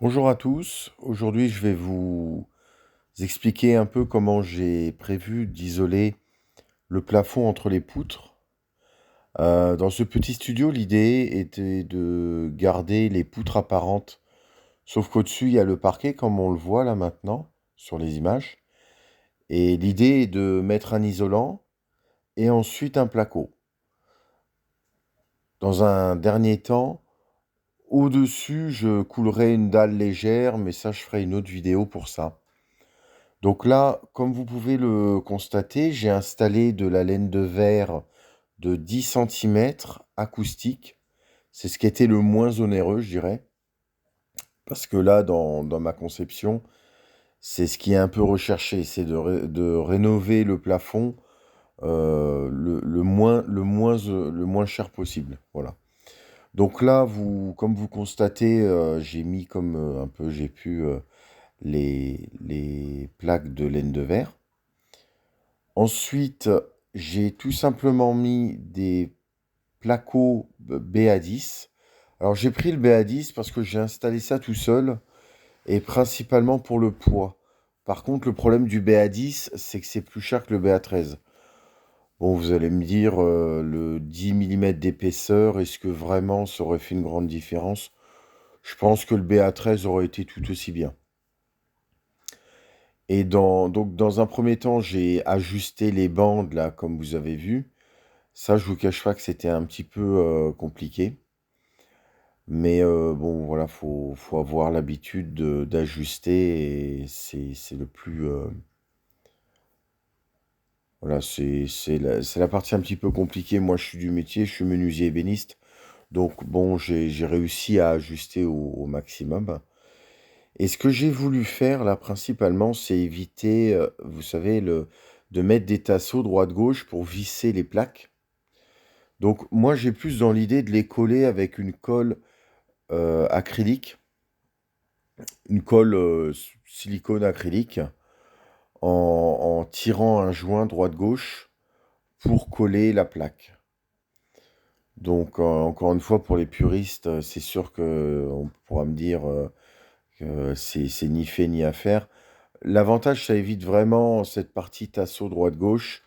Bonjour à tous. Aujourd'hui, je vais vous expliquer un peu comment j'ai prévu d'isoler le plafond entre les poutres. Dans ce petit studio, l'idée était de garder les poutres apparentes, sauf qu'au-dessus, il y a le parquet, comme on le voit là maintenant sur les images. Et l'idée est de mettre un isolant et ensuite un placo. Dans un dernier temps, au-dessus, je coulerai une dalle légère, mais ça, je ferai une autre vidéo pour ça. Donc là, comme vous pouvez le constater, j'ai installé de la laine de verre de 10 centimètres acoustique. C'est ce qui était le moins onéreux, je dirais. Parce que là, dans ma conception, c'est ce qui est un peu recherché, c'est de rénover le plafond le moins cher possible. Voilà. Donc là, comme vous constatez, j'ai mis comme un peu j'ai pu les plaques de laine de verre. Ensuite, j'ai tout simplement mis des placos BA10. Alors j'ai pris le BA10 parce que j'ai installé ça tout seul et principalement pour le poids. Par contre, le problème du BA10, c'est que c'est plus cher que le BA13. Bon, vous allez me dire, le 10 mm d'épaisseur, est-ce que vraiment ça aurait fait une grande différence? Je pense que le BA13 aurait été tout aussi bien. Et donc dans un premier temps, j'ai ajusté les bandes là, comme vous avez vu. Ça, je vous cache pas que c'était un petit peu compliqué. Mais bon, voilà, faut avoir l'habitude d'ajuster et c'est le plus. Voilà, c'est la partie un petit peu compliquée. Moi, je suis du métier, je suis menuisier ébéniste. Donc, bon, j'ai réussi à ajuster au maximum. Et ce que j'ai voulu faire là, principalement, c'est éviter, vous savez, de mettre des tasseaux droite-gauche pour visser les plaques. Donc, moi, j'ai plus dans l'idée de les coller avec une colle acrylique, une colle silicone acrylique, en tirant un joint droite-gauche pour coller la plaque. Donc, encore une fois, pour les puristes, c'est sûr qu'on pourra me dire que c'est ni fait ni à faire. L'avantage, ça évite vraiment cette partie tasseau droite-gauche.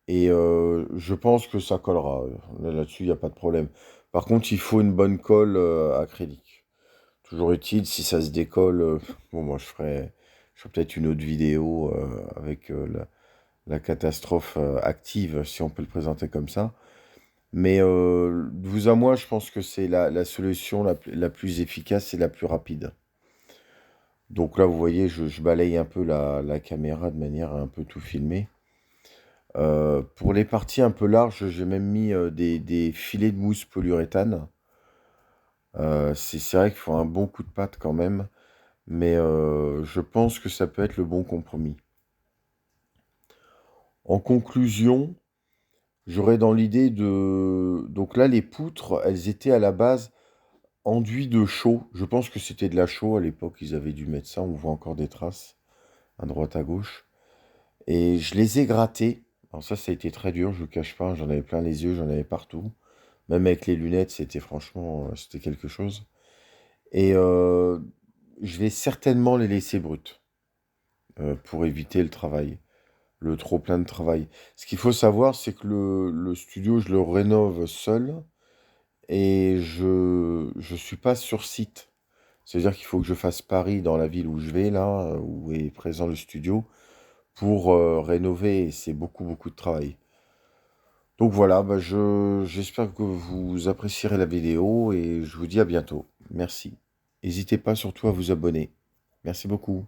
Et je pense que ça collera. Là-dessus, il n'y a pas de problème. Par contre, il faut une bonne colle acrylique. Toujours utile, si ça se décolle, bon, moi je ferai peut-être une autre vidéo avec la catastrophe active, si on peut le présenter comme ça. Mais de vous à moi, je pense que c'est la solution la plus efficace et la plus rapide. Donc là, vous voyez, je balaye un peu la caméra de manière à un peu tout filmer. Pour les parties un peu larges, j'ai même mis des filets de mousse polyuréthane. C'est vrai qu'il faut un bon coup de patte quand même. Mais je pense que ça peut être le bon compromis. En conclusion, j'aurais dans l'idée de... Donc là, les poutres, elles étaient à la base enduits de chaux. Je pense que c'était de la chaux à l'époque, ils avaient dû mettre ça. On voit encore des traces à droite à gauche. Et je les ai grattées. Alors ça a été très dur, je ne vous cache pas. J'en avais plein les yeux, j'en avais partout. Même avec les lunettes, c'était franchement, c'était quelque chose. Et je vais certainement les laisser brutes pour éviter le travail. Le trop plein de travail. Ce qu'il faut savoir, c'est que le studio, je le rénove seul et je suis pas sur site. C'est-à-dire qu'il faut que je fasse Paris dans la ville où je vais, là, où est présent le studio, pour rénover. Et c'est beaucoup, beaucoup de travail. Donc voilà, bah, j'espère que vous apprécierez la vidéo et je vous dis à bientôt. Merci. N'hésitez pas surtout à vous abonner. Merci beaucoup.